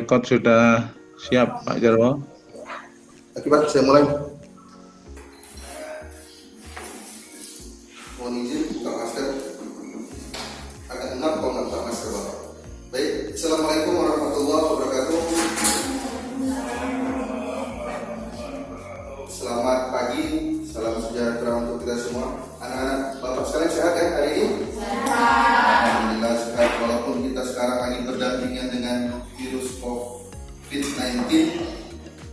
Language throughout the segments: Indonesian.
record sudah siap, Pak Jarwo. Akibat saya mulai. Mohon izin buka masker. Agak enak kalau nggak buka masker, Bapak. Baik, Assalamualaikum warahmatullahi wabarakatuh. Selamat pagi, salam sejahtera untuk kita semua. Anak-anak Bapak sekalian sehat ya hari ini? Alhamdulillah sehat, walaupun kita sekarang lagi berdampingan dengan virus COVID-19.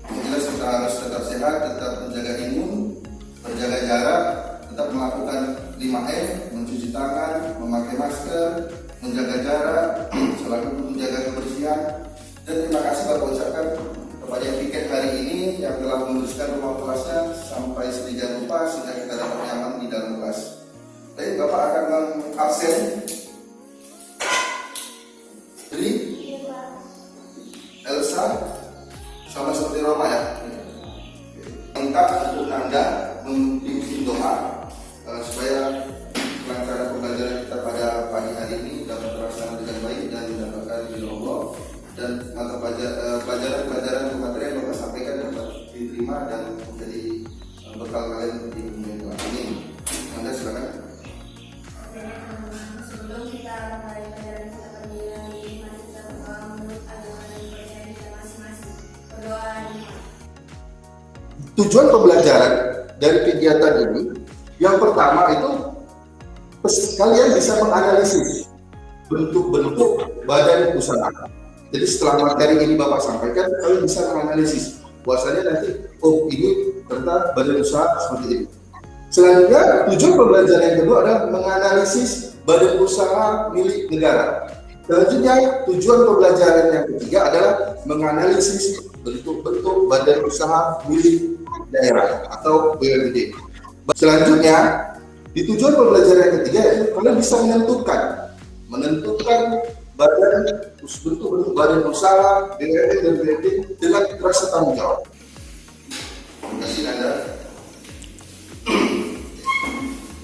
Jelas kita harus tetap sehat, tetap menjaga imun, menjaga jarak, tetap melakukan 5M, mencuci tangan, memakai masker, menjaga jarak, selalu menjaga kebersihan. Dan terima kasih Bapak ucapkan kepada yang piket hari ini yang telah meneruskan rumah kelasnya sampai sedemikian rupa sehingga kita dapat nyaman di dalam kelas. Baik, Bapak akan mengabsen Dri, Elsa, sama seperti Roma ya. Lengkap untuk Nanda memimpin doa supaya pelaksanaan pembelajaran kita pada pagi hari ini dapat terlaksana dengan baik dan mendapatkan ridho Allah, dan mata pelajaran materi yang Bapak sampaikan dapat diterima dan menjadi bekal kalian di dunia kelak. Amin. Anda silakan. Sebelum kita mulai pelajaran kita pagi ini, mari kita berdoa menurut agama dan kepercayaan kita masing-masing. Berdoa. Tujuan pembelajaran dari kegiatan ini, yang pertama itu kalian bisa menganalisis bentuk-bentuk badan usaha. Jadi setelah materi ini Bapak sampaikan, kalian bisa menganalisis bahwasanya nanti, oh ini ternyata badan usaha seperti ini. Selanjutnya, tujuan pembelajaran yang kedua adalah menganalisis badan usaha milik negara. Selanjutnya, tujuan pembelajaran yang ketiga adalah menganalisis bentuk-bentuk badan usaha milik daerah atau BUMD. Selanjutnya, di tujuan pembelajaran yang ketiga yaitu kalian bisa menentukan bentuk-bentuk badan usaha BUMD dan BUMD dengan rasa tanggung jawab. Terima kasih Nanda.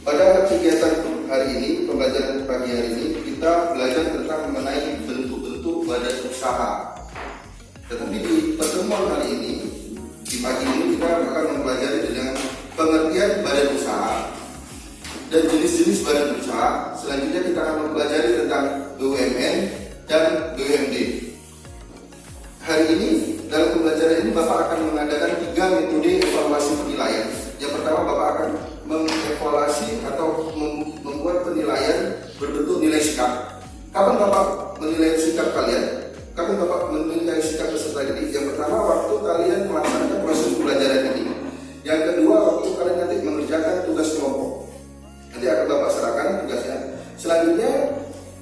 Pada kegiatan hari ini, pembelajaran pagi hari ini, kita belajar tentang mengenai bentuk-bentuk badan usaha. Tetapi di pertemuan hari ini, di pagi ini kita akan mempelajari dengan pengertian badan usaha dan jenis-jenis badan usaha. Selanjutnya kita akan mempelajari tentang BUMN dan BUMD. Hari ini, dalam pembelajaran ini Bapak akan mengadakan 3 metode evaluasi penilaian. Yang pertama, Bapak akan mengevaluasi atau membuat penilaian berbentuk nilai sikap. Kapan Bapak menilai sikap kalian? Kapan Bapak menilai sikap peserta didik? Yang pertama, waktu kalian melaksanakan proses pembelajaran ini. Yang kedua, waktu kalian nanti mengerjakan tugas kelompok. Nanti akan Bapak serahkan tugasnya. Selanjutnya,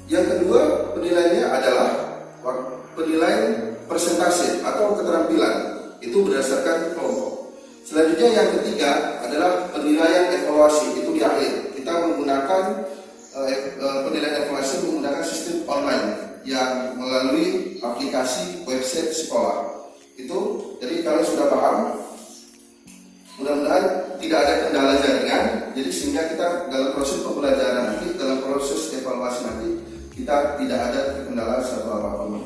yang kedua penilaiannya adalah penilaian presentasi atau keterampilan. Itu berdasarkan kelompok. Selanjutnya yang ketiga adalah penilaian evaluasi, itu di akhir. Kita menggunakan penilaian evaluasi menggunakan sistem online yang melalui aplikasi website sekolah. Itu jadi kalian sudah paham. Mudah-mudahan tidak ada kendala jaringan. Jadi sehingga kita dalam proses pembelajaran nanti, dalam proses evaluasi nanti kita tidak ada kendala satu apapun.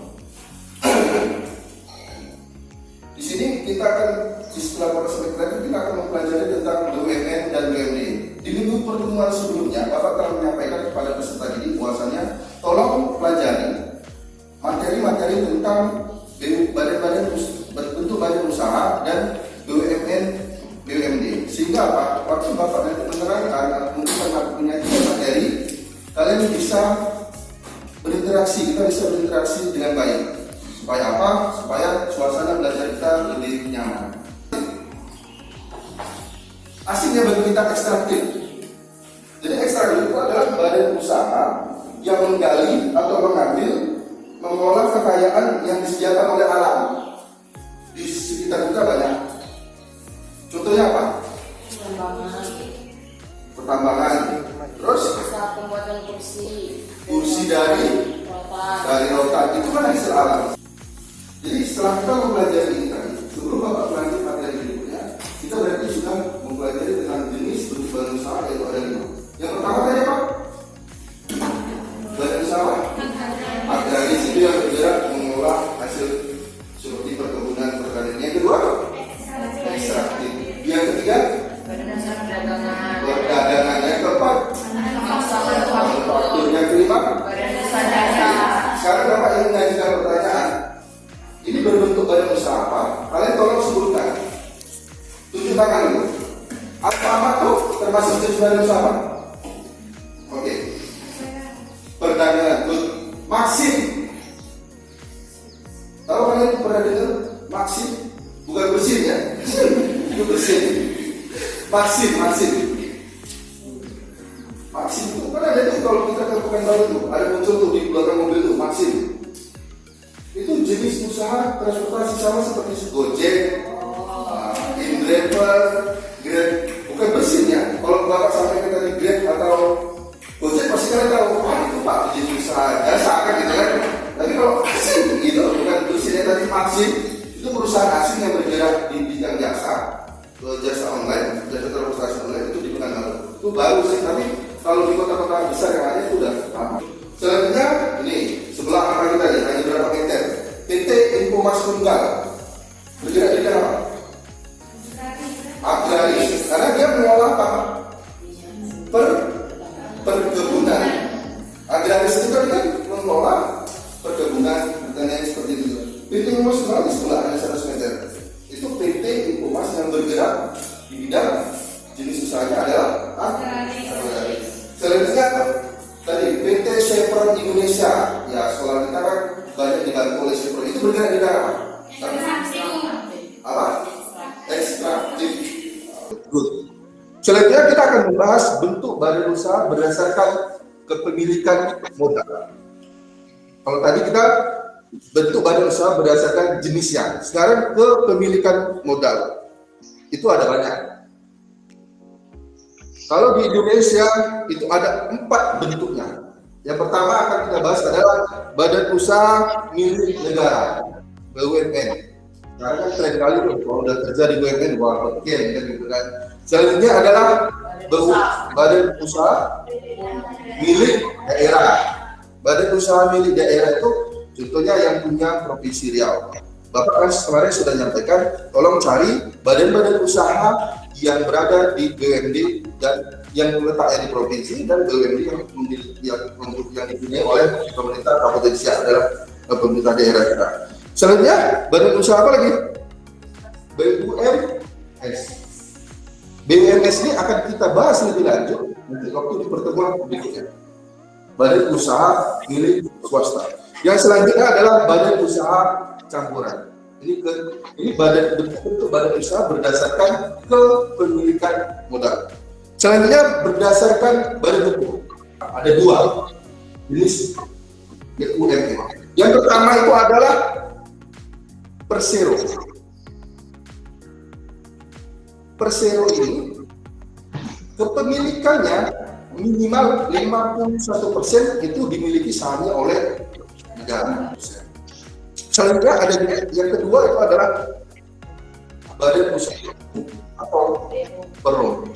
Di sini kita akan setelah Bapak sampaikan kita akan mempelajari tentang BUMN dan BUMD. Di minggu pertemuan sebelumnya Bapak telah menyampaikan kepada peserta didik bahwasanya tolong pelajari materi-materi tentang badan-badan bentuk badan usaha dan BUMN BUMD. Sehingga apa? Waktu Bapak nanti menerangkan mungkin punya materi, kalian bisa berinteraksi, kita bisa berinteraksi dengan baik. Supaya apa? Supaya suasana belajar kita lebih nyaman. Aslinya bagi kita ekstraktif. Jadi ekstraktif itu adalah badan usaha yang menggali atau mengolah kekayaan yang disediakan oleh alam. Di sekitar kita banyak. Contohnya apa? Pertambangan. Terus? Pembuatan Kursi dari rotan. Itu kan hasil alam. Jadi setelah kita mempelajari ini tadi, sebelum Bapak melanjut materi berikutnya, kita berarti sudah mempelajari tentang jenis bentuk badan usaha yaitu ada 5. Yang pertama tadi apa? Badan usaha agraris itu yang bergerak mengolah hasil Maksim itu kan ada tuh, kalau kita ke komentar itu ada muncul tuh di belakang mobil tuh Maksim. Itu jenis usaha transportasi sama seperti Gojek, InDriver, Grab, bukan mesin ya. Kalau bapak sampaikan tadi Grab atau Gojek pasti kalian tahu, itu pak jenis usaha jasa kan gitu kan. Tapi kalau asing gitu, bukan mesinnya tadi Maksim, itu perusahaan asing yang bergerak di bidang jasa online, jasa transportasi online itu digunakan. Itu baru sih, tapi kalau di kota-kota besar yang ada itu udah lama. Selanjutnya ini sebelah kanan kita nih, hanya berapa meter. PT Info Mas Tunggal bergerak di dalam agraris, karena dia mengolah apa? Perkebunan. Agraris itu kan mengolah perkebunan, pertanian seperti itu. PT Info Mas Tunggal di sebelah hanya 100 meter. Itu PT Info Mas yang bergerak di bidang jenis usahanya adalah agraris. Selanjutnya tadi PT Chevron Indonesia, ya sekolah kita kan banyak dibantu oleh Chevron, itu bergerak di dalam apa? Ekstraktif. Good. Selanjutnya kita akan membahas bentuk badan usaha berdasarkan kepemilikan modal. Kalau tadi kita bentuk badan usaha berdasarkan jenisnya, sekarang kepemilikan modal. Itu ada banyak. Kalau di Indonesia itu ada 4 bentuknya. Yang pertama akan kita bahas adalah badan usaha milik negara, BUMN. Karena kan tren kali tuh, kalau udah kerja di BUMN, wah keren kan gitu kan. Selanjutnya adalah badan usaha milik daerah. Badan usaha milik daerah itu contohnya yang punya Provinsi Riau. Bapak kan kemarin sudah nyampaikan, tolong cari badan-badan usaha yang berada di BUMD dan yang letaknya di provinsi dan BUMD yang dipunyai oleh pemerintah Kabupaten Siak adalah pemerintah daerah kita. Selanjutnya badan usaha apa lagi? BUMS. BUMS ini akan kita bahas lebih lanjut nanti waktu di pertemuan berikutnya. Badan usaha milik swasta. Yang selanjutnya adalah badan usaha campuran. Ini bentuk badan usaha berdasarkan kepemilikan modal. Selanjutnya berdasarkan badan hukum. Ada 2 jenis BUMN. Yang pertama itu adalah persero. Persero ini kepemilikannya minimal 51% itu dimiliki sahamnya oleh negara. Selanjutnya ada yang kedua itu adalah badan usaha atau perum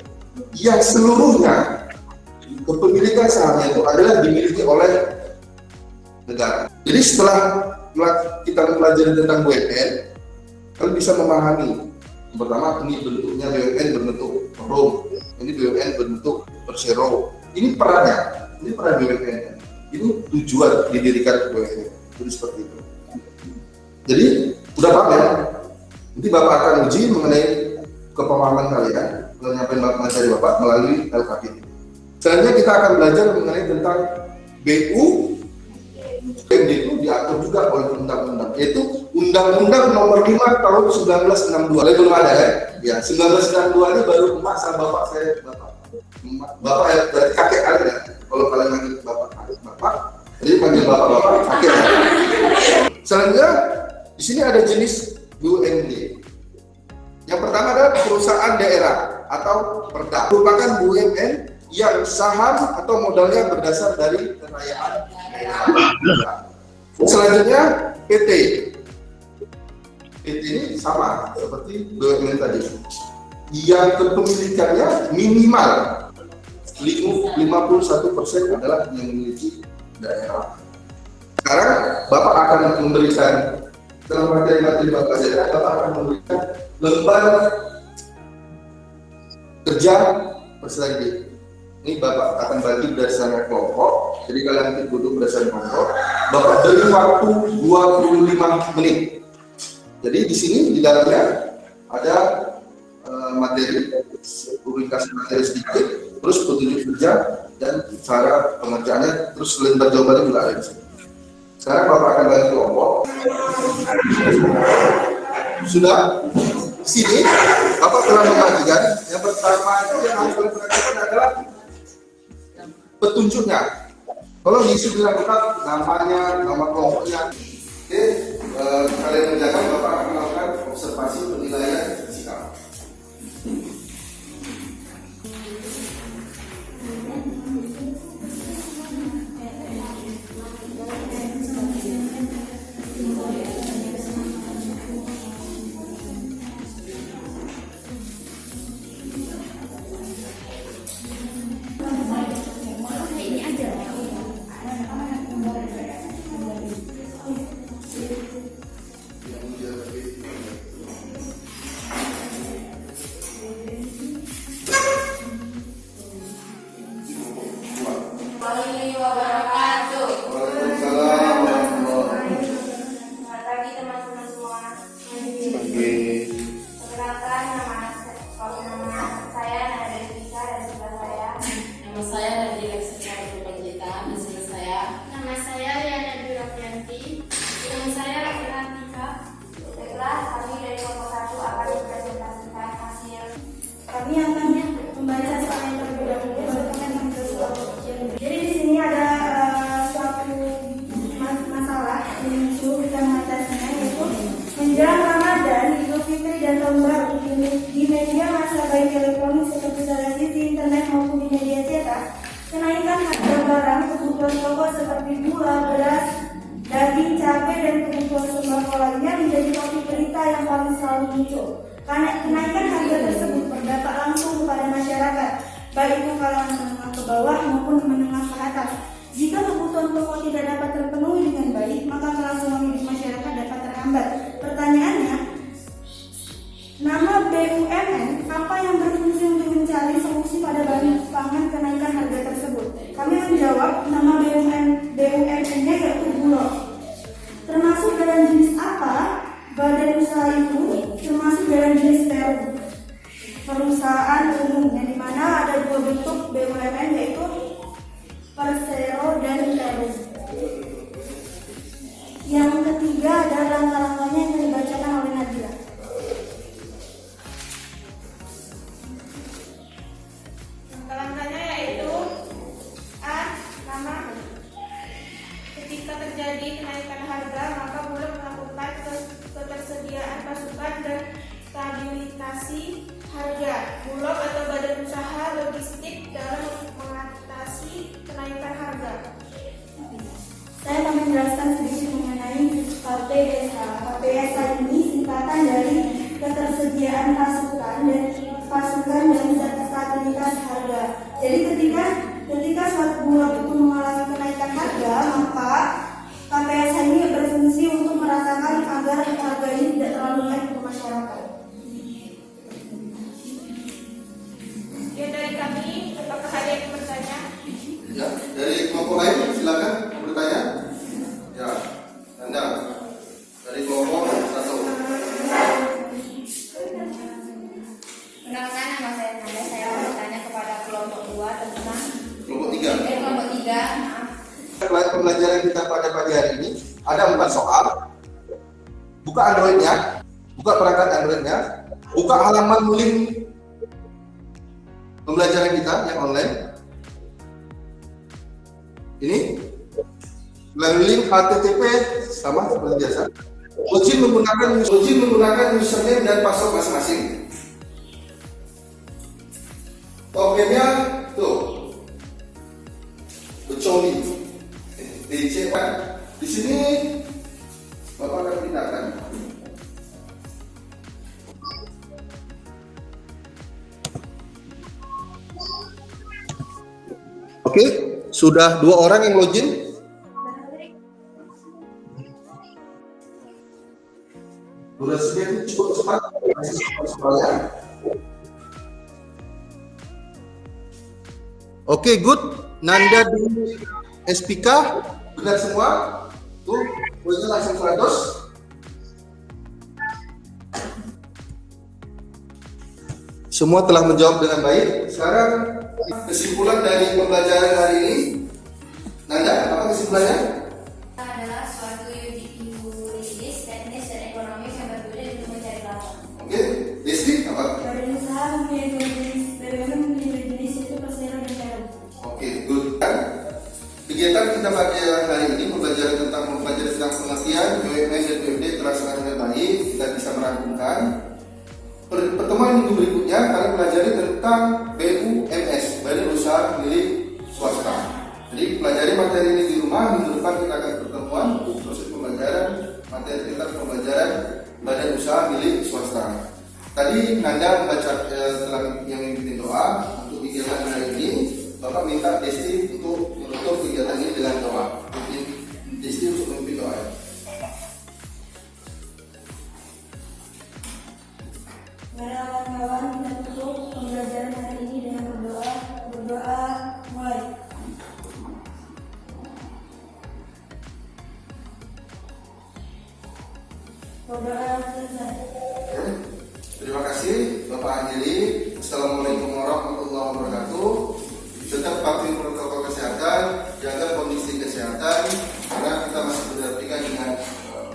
yang seluruhnya kepemilikan sahamnya itu adalah dimiliki oleh negara. Jadi setelah kita mempelajari tentang BUMN, kalian bisa memahami. Yang pertama ini bentuknya BUMN berbentuk perum, ini BUMN berbentuk persero. Ini perannya, ini peran BUMN. Ini tujuan didirikan BUMN. Jadi seperti itu. Jadi udah paham ya? Nanti Bapak akan uji mengenai kepemahaman kalian, menyampaikan materi Bapak melalui LKPD. Selanjutnya kita akan belajar mengenai tentang BU. BUMD itu diatur juga oleh undang-undang, yaitu Undang-Undang Nomor 5 Tahun 1962. Belum ada ya? Ya, 1962 ini baru emak sama bapak saya, bapak ya, berarti kakek kalian ya. Kalau kalian manggil bapak, jadi panggil bapak kakek. Selanjutnya di sini ada jenis BUMD. Yang pertama adalah perusahaan daerah atau perda, merupakan BUMN yang saham atau modalnya berdasar dari kekayaan daerah. Selanjutnya PT. PT ini sama seperti BUMN tadi, yang kepemilikannya minimal 51% adalah yang memiliki daerah. Sekarang Bapak akan memberikan dalam materi-materi Bapak daerah, Bapak akan memberikan lembar kerja persegi. Ini Bapak akan bagi berdasarkan kelompok. Jadi kalian nanti duduk berdasarkan kelompok. Bapak beri waktu 25 menit. Jadi di sini di dalamnya ada materi, publikasi materi sedikit, terus petunjuk kerja dan cara pengerjaannya, terus lembar jawabannya juga ada di sini. Sekarang Bapak akan bagi kelompok. Sudah? Di sini Bapak telah membagikan Yang pertama itu yang harus kalian perhatikan adalah petunjuknya. Kalau diisi dengan lengkap namanya, nama kelompoknya. Oke, kalian menjaga, Bapak akan melakukan observasi penilaian sikap. Waalaikumsalam warahmatullahi wabarakatuh. Selamat pagi teman-teman semua. Oke. Perkenalkan nama saya Nada Rizka dan sebelah saya. Nama saya Nadira Sekar Panjita dan sebelah saya. Nama saya Riana Durafianti. Nama saya Raffi Antika. Baiklah, kami dari kelompok 1 akan mempresentasikan hasil. Kami akan membaca soal yang terlebih dahulu berkaitan dengan jadi di sini ada suatu masalah yang muncul yang atasnya yaitu menjelang Ramadan, Idul Fitri dan Tahun Baru di media massa baik elektronik seperti televisi, internet maupun di media cetak, kenaikan harga barang kebutuhan pokok seperti gula, beras, daging, cabai dan kebutuhan sembako lainnya menjadi topik berita yang paling selalu muncul. Karena kenaikan harga tersebut berdampak langsung kepada masyarakat, baik itu kalangan menengah ke bawah maupun menengah ke atas. Jika kebutuhan pokok tidak dapat terpenuhi dengan baik, maka kelangsungan hidup masyarakat dapat terhambat. Pertanyaannya, nama BUMN apa yang berfungsi untuk mencari solusi pada bahan pangan kenaikan harga tersebut? Kami menjawab, nama BUMN-nya yaitu Bulog. Termasuk dalam jenis apa badan usaha itu? Termasuk dalam jenis PU, perusahaan umum, yang dimana ada dua bentuk BUMN yaitu Persero dan PU. Yang ketiga adalah langkah-langkahnya yang dibacakan oleh Nadira. Langkah-langkahnya yaitu A. Nama. Ketika terjadi kenaikan harga, maka Bulog melakukan ketersediaan pasukan dan stabilisasi harga. Bulog atau badan usaha logistik dalam mengatasi kenaikan harga. Saya akan menjelaskan sedikit mengenai KPSA. KPSA ini singkatan dari ketersediaan pasukan dan stabilitas harga. Jadi ketika suatu bulog itu mengalami kenaikan harga, maka KPSA ini berfungsi untuk meratakan agar harga ini tidak terlalu naik ke masyarakat. Ya, dari kami, apakah ada yang bertanya? Ya, dari kelompok lain silakan bertanya. Ya, Anda dari kelompok 1. Perkenalkan, nama saya Nanda. Saya akan bertanya kepada kelompok 2 tentang Kelompok 3. kelompok 3. Pembelajaran kita pada pagi hari ini ada 4 soal. Buka Android-nya, buka perangkat Android-nya, buka halaman link pembelajaran kita yang online. Ini melalui link HTTP sama seperti biasa. Login menggunakan username dan password masing-masing. Topiknya tuh, kecuali DC kan. Di sini Bapak akan pindahkan. Oke, sudah 2 orang yang login. Durasinya cukup cepat. Oke, good. Nanda di SPK benar semua. Tuh, poinnya langsung 100. Semua telah menjawab dengan baik. Sekarang kesimpulan dari pembelajaran hari ini. Nanda, apa kesimpulannya? Adalah suatu yuridis, teknis, dan ekonomis yang berbeda untuk mencari lawan. Oke, Desti apa? Badan usaha mempunyai Kegiatan kita pada hari ini mempelajari tentang pengertian BUMN dan BUMD terlaksana dengan baik. Kita bisa merangkumkan. Pertemuan minggu berikutnya kalian pelajari tentang BUMS, Badan Usaha Milik Swasta. Jadi pelajari materi ini di rumah. Minggu depan kita akan pertemuan untuk proses pembelajaran materi tentang pembelajaran Badan Usaha Milik Swasta. Tadi Nanda membaca telah yang memimpin doa untuk kegiatan hari ini. Bapak minta Desti untuk menutup kegiatan ini dengan doa. Desti untuk memimpin doa. Mari kawan-kawan kita tutup pembelajaran hari ini dengan berdoa. Berdoa mulai. Berdoa selesai. Terima kasih Bapak akhiri. Assalamualaikum warahmatullahi wabarakatuh. Tetap patuhi protokol kesehatan, jaga kondisi kesehatan karena kita masih berdampingan dengan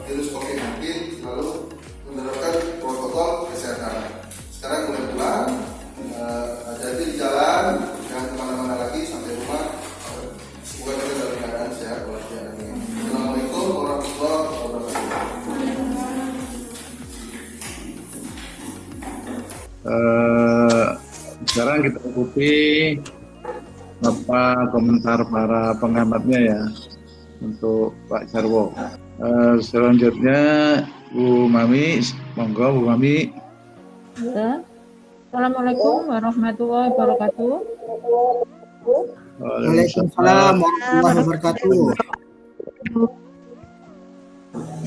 virus COVID-19, lalu menerapkan protokol kesehatan. Sekarang mulai pulang, hati-hati di jalan, jangan kemana-mana lagi sampai rumah. Semoga kita dalam keadaan sehat walafiat. Assalamualaikum warahmatullahi wabarakatuh. Sekarang kita ikuti apa komentar para pengamatnya ya untuk Pak Jarwo. Selanjutnya Bu Mami, monggo Bu Mami. Ya. Assalamualaikum warahmatullahi wabarakatuh. Waalaikumsalam warahmatullahi wabarakatuh.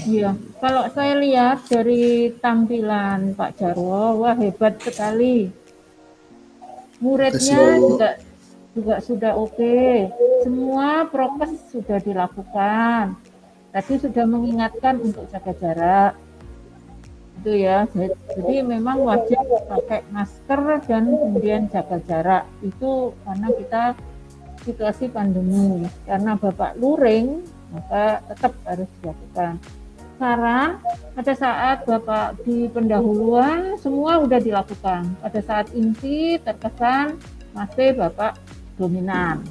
Iya, kalau saya lihat dari tampilan Pak Jarwo, wah hebat sekali. Muridnya juga sudah oke. Semua prokes sudah dilakukan. Tadi sudah mengingatkan untuk jaga jarak. Itu ya. Jadi memang wajib pakai masker dan kemudian jaga jarak. Itu karena kita situasi pandemi. Karena Bapak luring, maka tetap harus dilakukan. Saran, pada saat Bapak di pendahuluan semua sudah dilakukan. Pada saat inti terkesan masih Bapak dominan,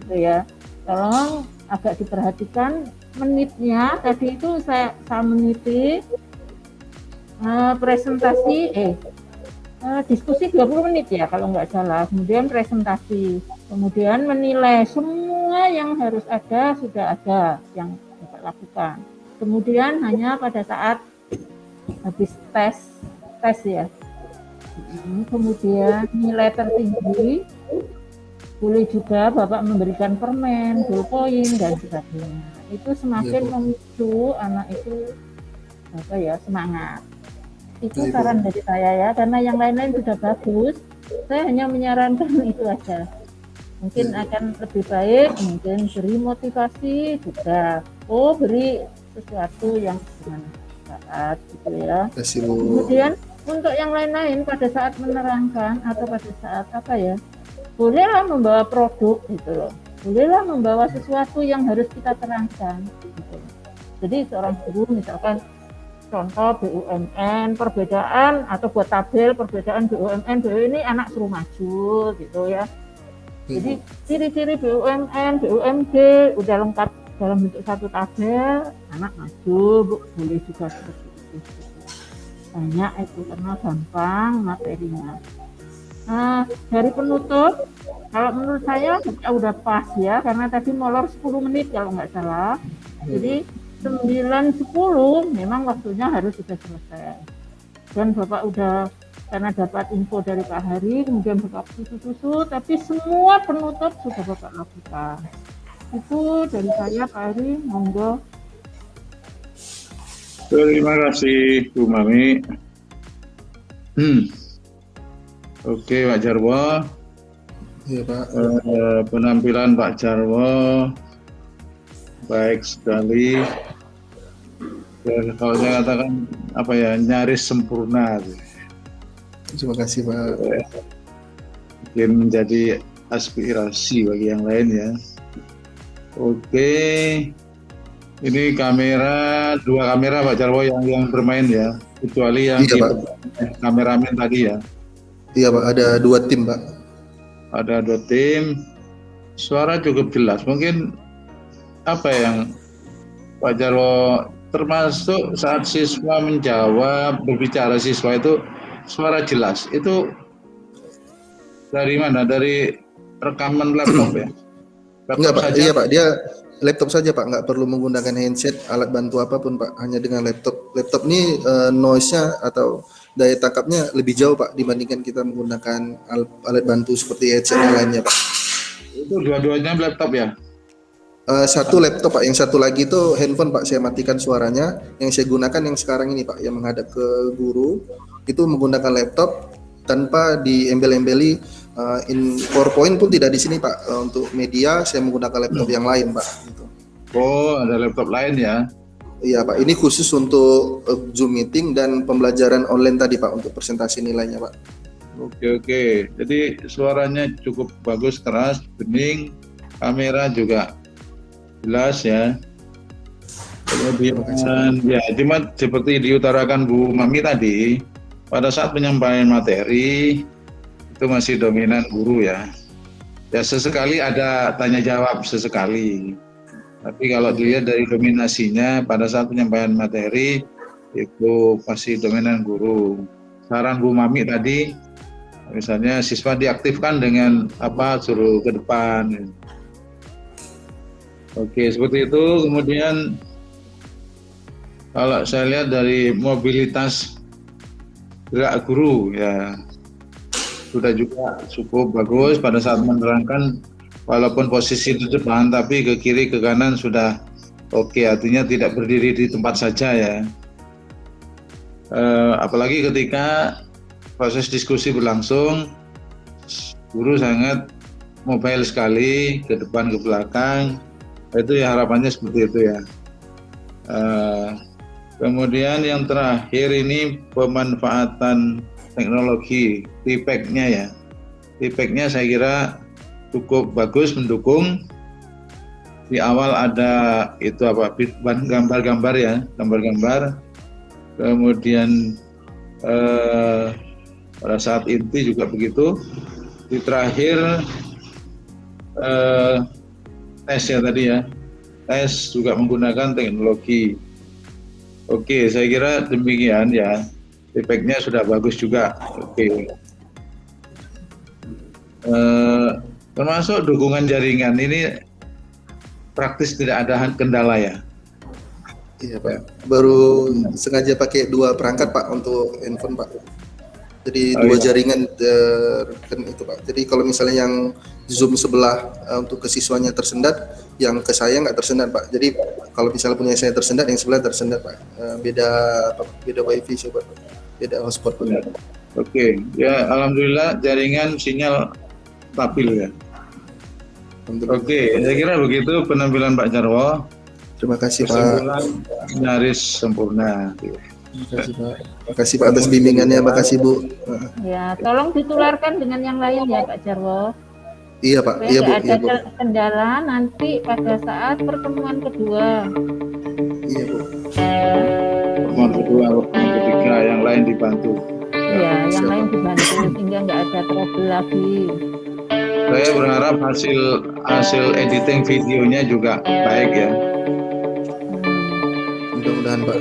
gitu ya. Tolong agak diperhatikan menitnya. Tadi itu saya meniti presentasi, diskusi 20 menit ya kalau nggak salah. Kemudian presentasi, kemudian menilai semua yang harus ada sudah ada yang Bapak lakukan. Kemudian hanya pada saat habis tes ya. Kemudian nilai tertinggi boleh juga Bapak memberikan permen, ballpoint dan sebagainya. Itu semakin memicu anak itu semangat. Itu saran dari saya ya, karena yang lain-lain sudah bagus. Saya hanya menyarankan itu aja. Mungkin akan lebih baik, mungkin beri motivasi juga. Beri sesuatu yang bermanfaat gitu ya. Kemudian untuk yang lain-lain pada saat menerangkan atau pada saat bolehlah membawa produk gitu loh. Bolehlah membawa sesuatu yang harus kita terangkan gitu. Jadi seorang guru misalkan contoh BUMN, perbedaan atau buat tabel perbedaan BUMN, ini anak suruh maju gitu ya. Jadi ciri-ciri BUMN, BUMD udah lengkap dalam bentuk satu tabel, anak maju, boleh juga seperti itu. Banyak itu karena gampang materinya. Nah, dari penutup, kalau menurut saya udah pas ya, karena tadi molor 10 menit kalau nggak salah. Jadi 9.10 memang waktunya harus sudah selesai. Dan Bapak udah, karena dapat info dari Pak Hari, kemudian Bapak susu, tapi semua penutup sudah Bapak lakukan. Itu dari saya Pak Hari, monggo. Terima kasih Bu Mami. Oke Pak Jarwo. Iya Pak. Penampilan Pak Jarwo baik sekali. Dan kalau saya katakan nyaris sempurna. Terima kasih Pak. Mungkin menjadi aspirasi bagi yang lain ya. Oke, ini dua kamera Pak Jarwo yang bermain ya, kecuali yang kameramen tadi ya. Iya Pak, ada 2 tim Pak. Ada 2 tim. suara cukup jelas. Mungkin apa yang Pak Jarwo, termasuk saat siswa menjawab, berbicara siswa itu suara jelas. Itu dari mana? Dari rekaman laptop ya? Laptop Enggak Pak, saja? iya Pak, dia laptop saja Pak, nggak perlu menggunakan handset, alat bantu apapun Pak, hanya dengan laptop. Laptop ini noise-nya atau daya tangkapnya lebih jauh Pak dibandingkan kita menggunakan alat bantu seperti headset yang lainnya Pak. Itu dua-duanya laptop ya? Satu laptop Pak, yang satu lagi itu handphone Pak, saya matikan suaranya. Yang saya gunakan yang sekarang ini Pak, yang menghadap ke guru, itu menggunakan laptop tanpa diembel-embeli. In PowerPoint pun tidak di sini Pak. Untuk media saya menggunakan laptop yang lain Pak. Gitu. Oh, ada laptop lain ya? Iya Pak, ini khusus untuk Zoom meeting dan pembelajaran online tadi Pak, untuk presentasi nilainya Pak. Oke. Jadi suaranya cukup bagus, keras, bening, kamera juga jelas ya. Kemudian ya, cuma seperti diutarakan Bu Mami tadi, pada saat penyampaian materi itu masih dominan guru ya. Ya sesekali ada tanya jawab sesekali. Tapi kalau dilihat dari dominasinya pada saat penyampaian materi itu masih dominan guru. Saran Bu Mami tadi, misalnya siswa diaktifkan dengan apa, suruh ke depan. Oke, seperti itu. Kemudian kalau saya lihat dari mobilitas gerak guru ya sudah juga cukup bagus pada saat menerangkan, walaupun posisi di depan tapi ke kiri ke kanan sudah oke, artinya tidak berdiri di tempat saja ya. Apalagi ketika proses diskusi berlangsung, guru sangat mobile sekali ke depan ke belakang. Itu ya harapannya seperti itu ya. Kemudian yang terakhir ini pemanfaatan teknologi, TPEC-nya ya. TPEC-nya saya kira cukup bagus, mendukung. Di awal ada itu apa, gambar-gambar ya, gambar-gambar. Kemudian pada saat inti juga begitu. Di terakhir tes ya tadi ya, tes juga menggunakan teknologi. Oke, saya kira demikian ya. Feedback-nya sudah bagus juga. Oke. Termasuk dukungan jaringan ini praktis tidak ada kendala ya. Iya Pak, baru sengaja pakai 2 perangkat Pak untuk handphone Pak. Jadi 2 jaringan itu Pak. Jadi kalau misalnya yang Zoom sebelah untuk ke siswanya tersendat, yang ke saya nggak tersendat Pak. Jadi kalau misalnya punya saya tersendat, yang sebelah tersendat Pak. Beda wifi sobat, beda hotspot Pak. Oke, ya alhamdulillah jaringan sinyal stabil ya. Oke, saya kira begitu penampilan Pak Jarwo. Terima kasih Pak. Kesimpulan nyaris sempurna. Terima kasih Pak. Terima kasih Pak atas bimbingannya. Terima kasih Bu. Ya, tolong ditularkan dengan yang lain ya Pak Jarwo. Iya Pak. Supaya Iya Bu. ada Iya Bu. kendala nanti pada saat pertemuan kedua. Iya Bu. Pertemuan kedua, pertemuan ketiga, yang lain dibantu. Iya, yang lain dibantu sehingga nggak ada trouble lagi. Saya berharap hasil editing videonya juga baik ya. Mudah-mudahan Pak.